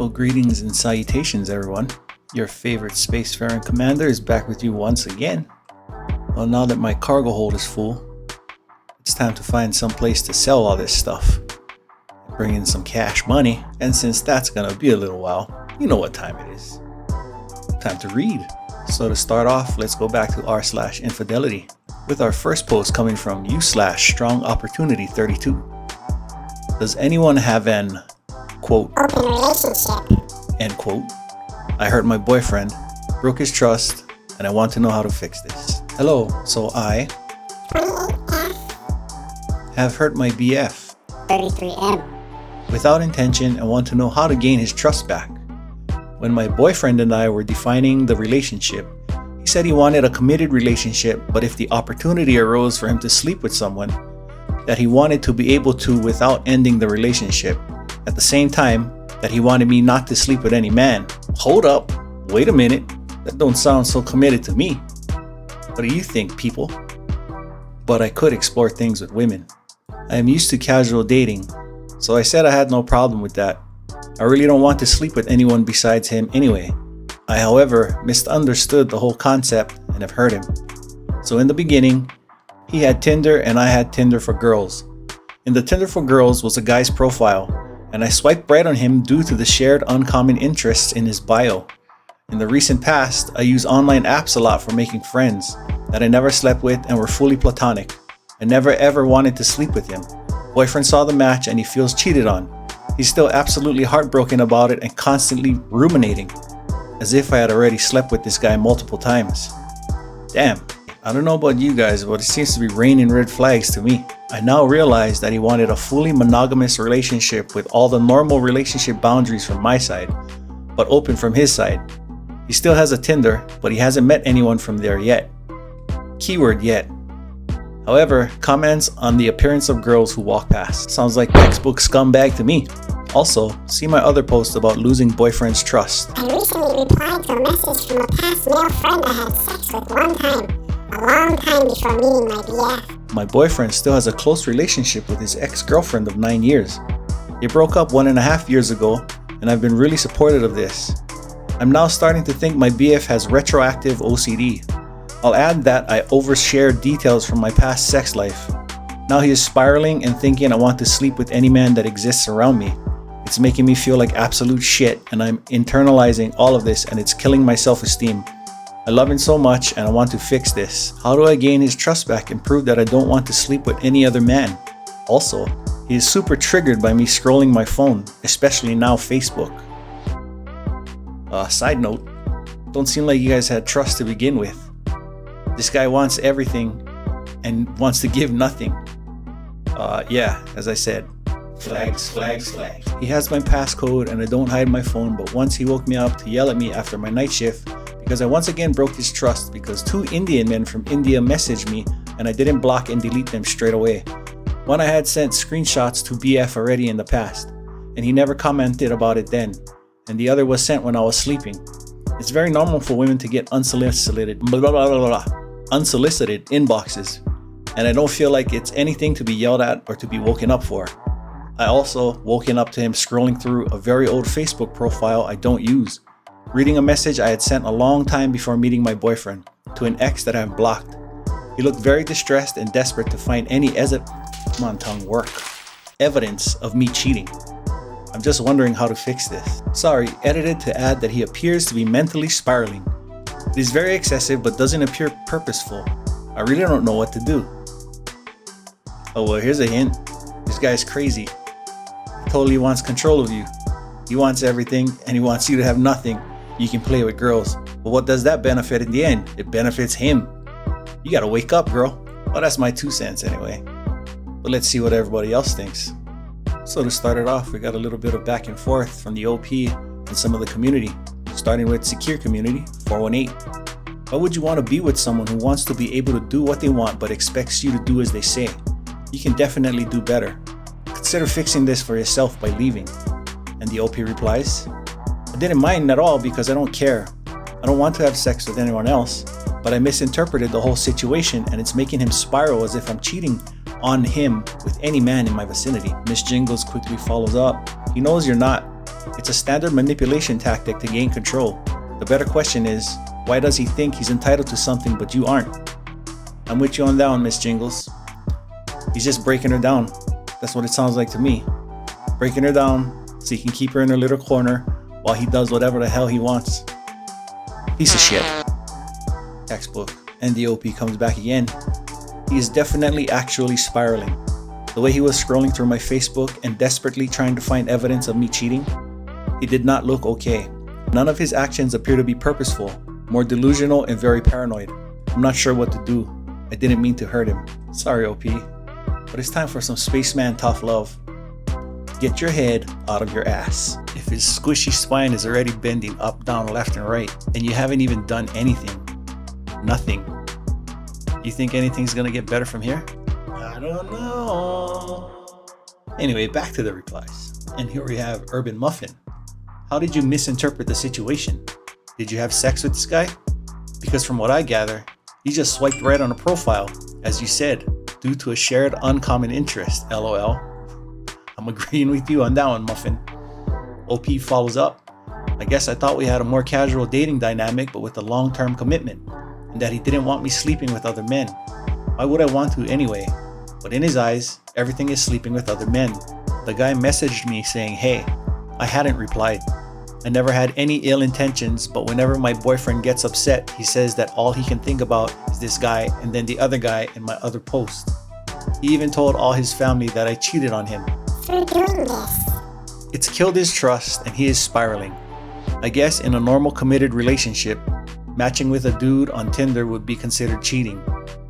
Well, greetings and salutations, everyone. Your favorite spacefaring commander is back with you once again. Well, now that my cargo hold is full, it's time to find some place to sell all this stuff. Bring in some cash money, and since that's gonna be a little while, you know what time it is. Time to read. So to start off, let's go back to r/infidelity with our first post coming from u/strongopportunity32. Does anyone have an, quote, open relationship, end quote? I hurt my boyfriend, broke his trust, and I want to know how to fix this. Hello, so I 28F, have hurt my BF 33M, without intention and want to know how to gain his trust back. When my boyfriend and I were defining the relationship, he said he wanted a committed relationship, but if the opportunity arose for him to sleep with someone, that he wanted to be able to without ending the relationship. At the same time, that he wanted me not to sleep with any man. Hold up, wait a minute, that don't sound so committed to me. What do you think, people? But I could explore things with women. I am used to casual dating, so I said I had no problem with that. I really don't want to sleep with anyone besides him anyway. I, however, misunderstood the whole concept and have hurt him. So in the beginning, he had Tinder and I had Tinder for girls. In the Tinder for girls was a guy's profile, and I swiped right on him due to the shared uncommon interests in his bio. In the recent past, I use online apps a lot for making friends that I never slept with and were fully platonic. I never ever wanted to sleep with him. Boyfriend saw the match and he feels cheated on. He's still absolutely heartbroken about it and constantly ruminating, as if I had already slept with this guy multiple times. Damn, I don't know about you guys, but it seems to be raining red flags to me. I now realize that he wanted a fully monogamous relationship with all the normal relationship boundaries from my side, but open from his side. He still has a Tinder, but he hasn't met anyone from there yet. Keyword yet. However, comments on the appearance of girls who walk past. Sounds like textbook scumbag to me. Also, see my other post about losing boyfriend's trust. I recently replied to a message from a past male friend I had sex with one time, a long time before meeting my BF. My boyfriend still has a close relationship with his ex-girlfriend of 9 years. They broke up 1.5 years ago, and I've been really supportive of this. I'm now starting to think my BF has retroactive OCD. I'll add that I overshared details from my past sex life. Now he is spiraling and thinking I want to sleep with any man that exists around me. It's making me feel like absolute shit, and I'm internalizing all of this, and it's killing my self-esteem. I love him so much and I want to fix this. How do I gain his trust back and prove that I don't want to sleep with any other man? Also, he is super triggered by me scrolling my phone, especially now Facebook. Side note, don't seem like you guys had trust to begin with. This guy wants everything and wants to give nothing. Yeah, as I said, flags, flags, flags. He has my passcode and I don't hide my phone, but once he woke me up to yell at me after my night shift because I once again broke his trust because 2 Indian men from India messaged me and I didn't block and delete them straight away. One I had sent screenshots to BF already in the past, and he never commented about it then, and the other was sent when I was sleeping. It's very normal for women to get unsolicited inboxes, and I don't feel like it's anything to be yelled at or to be woken up for. I also woken up to him scrolling through a very old Facebook profile I don't use, reading a message I had sent a long time before meeting my boyfriend to an ex that I've blocked. He looked very distressed and desperate to find any evidence of me cheating. I'm just wondering how to fix this. Sorry, edited to add that he appears to be mentally spiraling. It is very excessive but doesn't appear purposeful. I really don't know what to do. Oh well, here's a hint. This guy's crazy. He totally wants control of you. He wants everything and he wants you to have nothing. You can play with girls. But what does that benefit in the end? It benefits him. You gotta wake up, girl. Well, that's my 2 cents anyway. But let's see what everybody else thinks. So to start it off, we got a little bit of back and forth from the OP and some of the community. Starting with Secure Community 418. Why would you want to be with someone who wants to be able to do what they want but expects you to do as they say? You can definitely do better. Consider fixing this for yourself by leaving. And the OP replies, I didn't mind at all because I don't care. I don't want to have sex with anyone else, but I misinterpreted the whole situation and it's making him spiral as if I'm cheating on him with any man in my vicinity. Miss Jingles quickly follows up. He knows you're not. It's a standard manipulation tactic to gain control. The better question is, why does he think he's entitled to something but you aren't? I'm with you on that one, Miss Jingles. He's just breaking her down. That's what it sounds like to me. Breaking her down so he can keep her in her little corner while he does whatever the hell he wants. Piece of shit. Textbook. And the OP comes back again. He is definitely actually spiraling. The way he was scrolling through my Facebook and desperately trying to find evidence of me cheating, he did not look okay. None of his actions appear to be purposeful, more delusional and very paranoid. I'm not sure what to do. I didn't mean to hurt him. Sorry, OP. But it's time for some spaceman tough love. Get your head out of your ass. If his squishy spine is already bending up, down, left, and right, and you haven't even done anything, nothing, you think anything's gonna get better from here? I don't know. Anyway, back to the replies. And here we have Urban Muffin. How did you misinterpret the situation? Did you have sex with this guy? Because from what I gather, he just swiped right on a profile, as you said, due to a shared uncommon interest, LOL. I'm agreeing with you on that one, Muffin. OP follows up. I guess I thought we had a more casual dating dynamic but with a long-term commitment, and that he didn't want me sleeping with other men. Why would I want to anyway? But in his eyes, everything is sleeping with other men. The guy messaged me saying, hey. I hadn't replied. I never had any ill intentions, but whenever my boyfriend gets upset, he says that all he can think about is this guy and then the other guy in my other post. He even told all his family that I cheated on him. Through doing this. It's killed his trust and he is spiraling. I guess in a normal committed relationship, matching with a dude on Tinder would be considered cheating,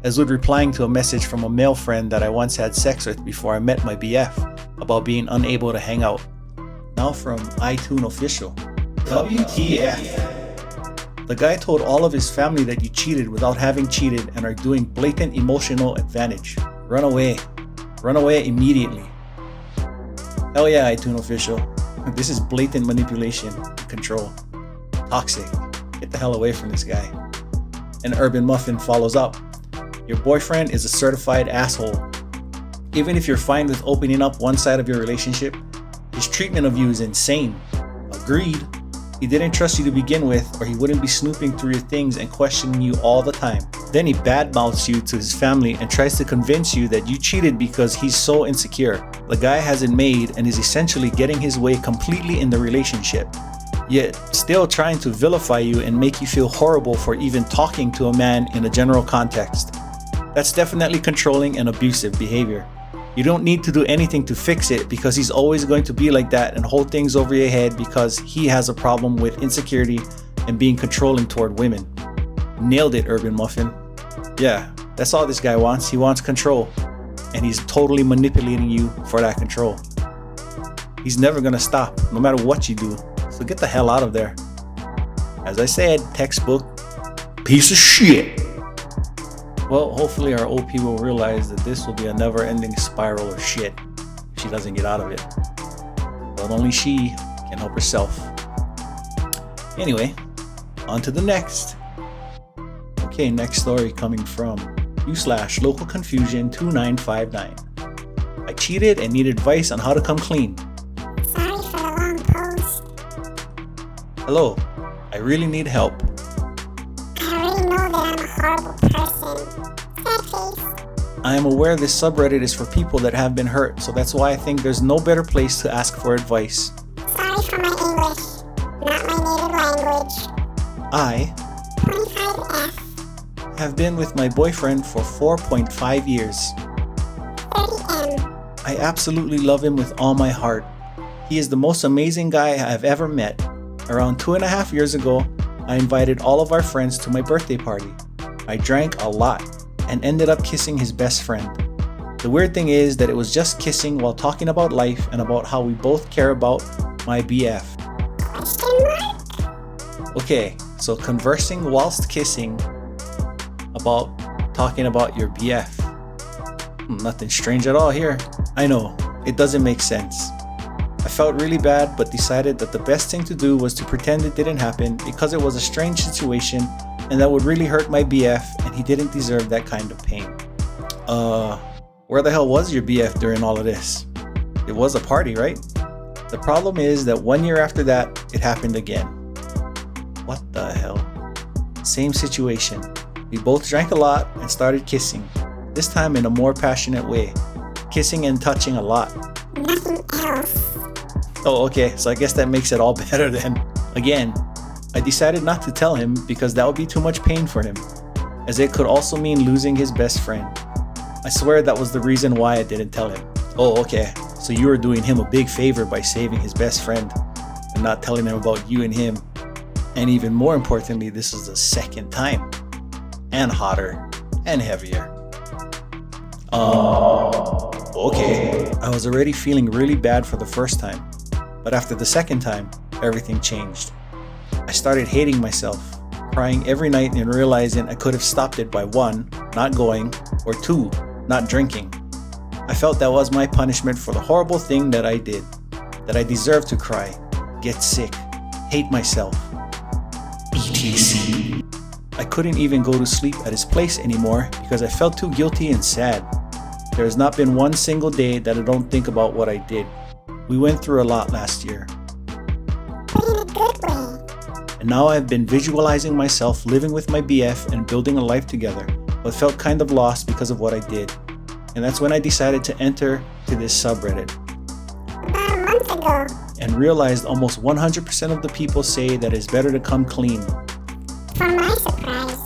as would replying to a message from a male friend that I once had sex with before I met my BF about being unable to hang out. Now from iTunes Official. WTF. The guy told all of his family that you cheated without having cheated and are doing blatant emotional advantage. Run away. Run away immediately. Hell yeah, iTunes Official. This is blatant manipulation and control. Toxic. Get the hell away from this guy. And Urban Muffin follows up. Your boyfriend is a certified asshole. Even if you're fine with opening up one side of your relationship, his treatment of you is insane. Agreed. He didn't trust you to begin with, or he wouldn't be snooping through your things and questioning you all the time. Then he badmouths you to his family and tries to convince you that you cheated because he's so insecure. The guy has it made and is essentially getting his way completely in the relationship, yet still trying to vilify you and make you feel horrible for even talking to a man in a general context. That's definitely controlling and abusive behavior. You don't need to do anything to fix it because he's always going to be like that and hold things over your head because he has a problem with insecurity and being controlling toward women. Nailed it, Urban Muffin. Yeah, that's all this guy wants. He wants control. And he's totally manipulating you for that control. He's never gonna stop, no matter what you do. So get the hell out of there. As I said, textbook piece of shit. Well, hopefully our OP will realize that this will be a never-ending spiral of shit if she doesn't get out of it. But only she can help herself. Anyway, on to the next. Okay, next story coming from /local confusion 2959. I cheated and need advice on how to come clean. Sorry for the long post. Hello, I really need help. I already know that I'm a horrible person. Sad face. I am aware this subreddit is for people that have been hurt, so that's why I think there's no better place to ask for advice. Sorry for my English. Not my native language. I 25F. have been with my boyfriend for 4.5 years. 30M. I absolutely love him with all my heart. He is the most amazing guy I've ever met. Around 2.5 years ago, I invited all of our friends to my birthday party. I drank a lot and ended up kissing his best friend. The weird thing is that it was just kissing while talking about life and about how we both care about my BF. Question mark? Okay, so conversing whilst kissing about talking about your BF. Nothing strange at all here. I know, it doesn't make sense. I felt really bad but decided that the best thing to do was to pretend it didn't happen because it was a strange situation and that would really hurt my BF and he didn't deserve that kind of pain. Where the hell was your BF during all of this? It was a party, right? The problem is that 1 year after that, it happened again. What the hell? Same situation. We both drank a lot and started kissing, this time in a more passionate way. Kissing and touching a lot. Nothing else. Oh, okay, so I guess that makes it all better then. Again, I decided not to tell him because that would be too much pain for him, as it could also mean losing his best friend. I swear that was the reason why I didn't tell him. Oh, okay, so you were doing him a big favor by saving his best friend and not telling him about you and him. And even more importantly, this is the second time. And hotter and heavier. Okay. I was already feeling really bad for the first time, but after the second time, everything changed. I started hating myself, crying every night and realizing I could have stopped it by 1, not going, or 2, not drinking. I felt that was my punishment for the horrible thing that I did, that I deserved to cry, get sick, hate myself, etc. I couldn't even go to sleep at his place anymore because I felt too guilty and sad. There has not been one single day that I don't think about what I did. We went through a lot last year. But in a good way. And now I've been visualizing myself living with my BF and building a life together, but felt kind of lost because of what I did. And that's when I decided to enter to this subreddit. About a month ago. And realized almost 100% of the people say that it's better to come clean. For my surprise.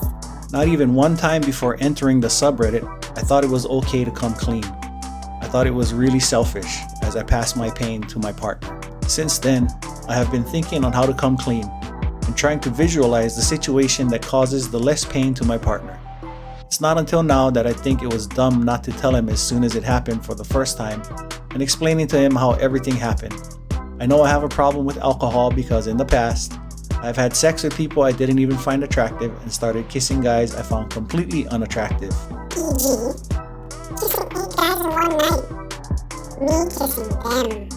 Not even one time before entering the subreddit, I thought it was okay to come clean. I thought it was really selfish as I passed my pain to my partner. Since then, I have been thinking on how to come clean and trying to visualize the situation that causes the less pain to my partner. It's not until now that I think it was dumb not to tell him as soon as it happened for the first time and explaining to him how everything happened. I know I have a problem with alcohol because in the past, I've had sex with people I didn't even find attractive and started kissing guys I found completely unattractive. E.g. kissing 8 guys in one night. Me kissing them.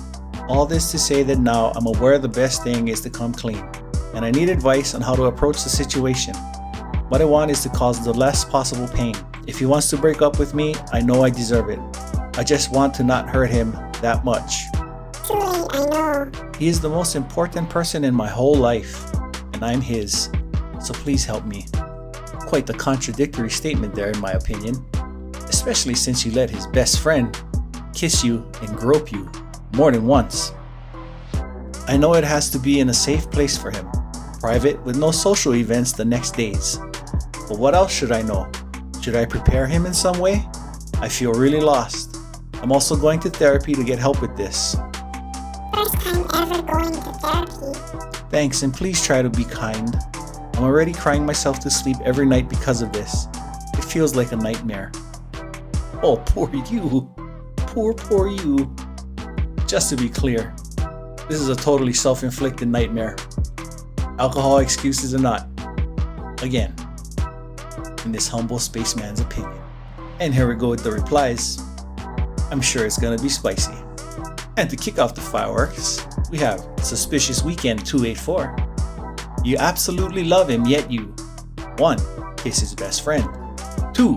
All this to say that now I'm aware the best thing is to come clean, and I need advice on how to approach the situation. What I want is to cause the less possible pain. If he wants to break up with me, I know I deserve it. I just want to not hurt him that much. Truly, I know. He is the most important person in my whole life, and I'm his, so please help me. Quite the contradictory statement there in my opinion, especially since you let his best friend kiss you and grope you more than once. I know it has to be in a safe place for him, private with no social events the next days. But what else should I know? Should I prepare him in some way? I feel really lost. I'm also going to therapy to get help with this. First time ever going to therapy. Thanks, and please try to be kind. I'm already crying myself to sleep every night because of this. It feels like a nightmare. Oh, poor you. Poor you. Just to be clear, this is a totally self-inflicted nightmare. Alcohol excuses or not. Again, in this humble spaceman's opinion. And here we go with the replies. I'm sure it's gonna be spicy. And to kick off the fireworks, we have Suspicious Weekend 284. You absolutely love him, yet you 1. Kiss his best friend. 2.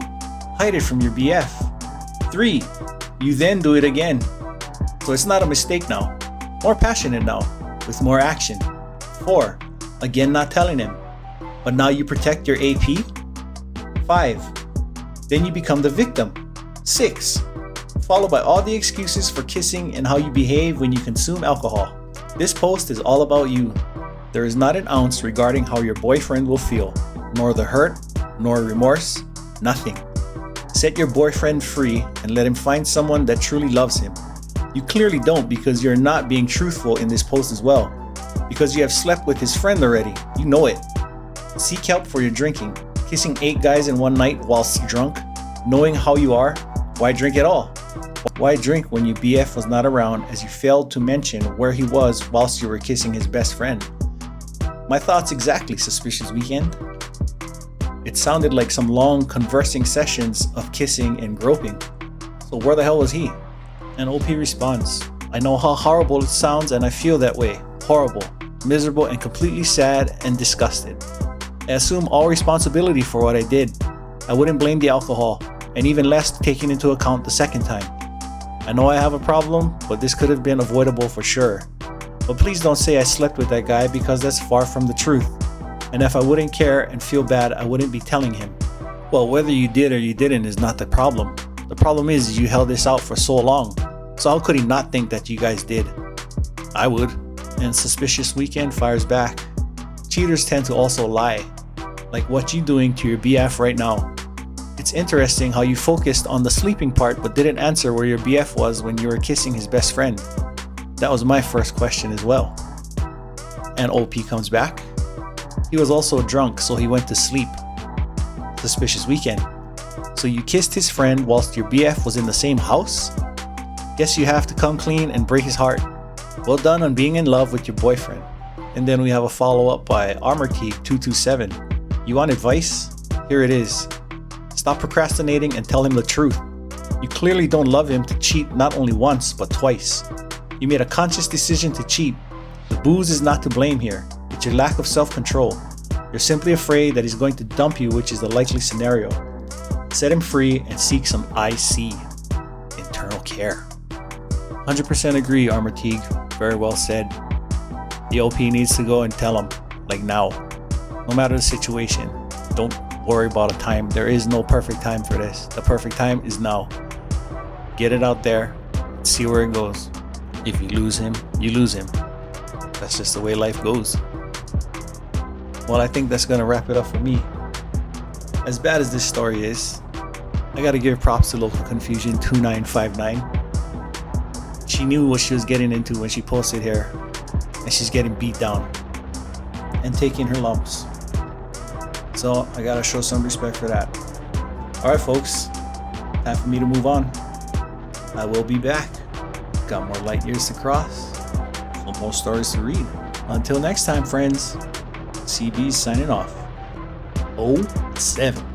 Hide it from your BF. 3. You then do it again. So it's not a mistake now. More passionate now, with more action. 4. Again not telling him. But now you protect your AP. 5. Then you become the victim. 6. Followed by all the excuses for kissing and how you behave when you consume alcohol. This post is all about you. There is not an ounce regarding how your boyfriend will feel, nor the hurt, nor remorse, nothing. Set your boyfriend free and let him find someone that truly loves him. You clearly don't because you're not being truthful in this post as well. Because you have slept with his friend already, you know it. Seek help for your drinking. Kissing 8 guys in one night whilst drunk, knowing how you are, why drink at all? Why drink when your BF was not around, as you failed to mention where he was whilst you were kissing his best friend? My thoughts exactly, Suspicious Weekend. It sounded like some long conversing sessions of kissing and groping. So where the hell was he? And OP responds, I know how horrible it sounds and I feel that way. Horrible, miserable, and completely sad and disgusted. I assume all responsibility for what I did. I wouldn't blame the alcohol, and even less taking into account the second time. I know I have a problem, but this could have been avoidable for sure. But please don't say I slept with that guy, because that's far from the truth. And if I wouldn't care and feel bad, I wouldn't be telling him. Well, whether you did or you didn't is not the problem. The problem is you held this out for so long. So how could he not think that you guys did? I would. And suspicious weekend fires back. Cheaters tend to also lie. Like what you doing to your BF right now. It's interesting how you focused on the sleeping part but didn't answer where your BF was when you were kissing his best friend. That was my first question as well. And OP comes back. He was also drunk, so he went to sleep. Suspicious weekend. So you kissed his friend whilst your BF was in the same house? Guess you have to come clean and break his heart. Well done on being in love with your boyfriend. And then we have a follow-up by ArmorTeague227. You want advice? Here it is. Stop procrastinating and tell him the truth. You clearly don't love him to cheat not only once, but twice. You made a conscious decision to cheat. The booze is not to blame here. It's your lack of self-control. You're simply afraid that he's going to dump you, which is the likely scenario. Set him free and seek some IC, internal care. 100% agree, ArmorTeague. Very well said. The OP needs to go and tell him, like now. No matter the situation, don't worry about a time. There is no perfect time for this. The perfect time is now. Get it out there, see where it goes. If you lose him, you lose him. That's just the way life goes. Well, I think that's gonna wrap it up for me. As bad as this story is, I gotta give props to Local Confusion 2959. She knew what she was getting into when she posted here, and she's getting beat down and taking her lumps. So I gotta show some respect for that. Alright folks, time for me to move on. I will be back. Got more light years to cross, some more stories to read. Until next time, friends, CB's signing off. 07.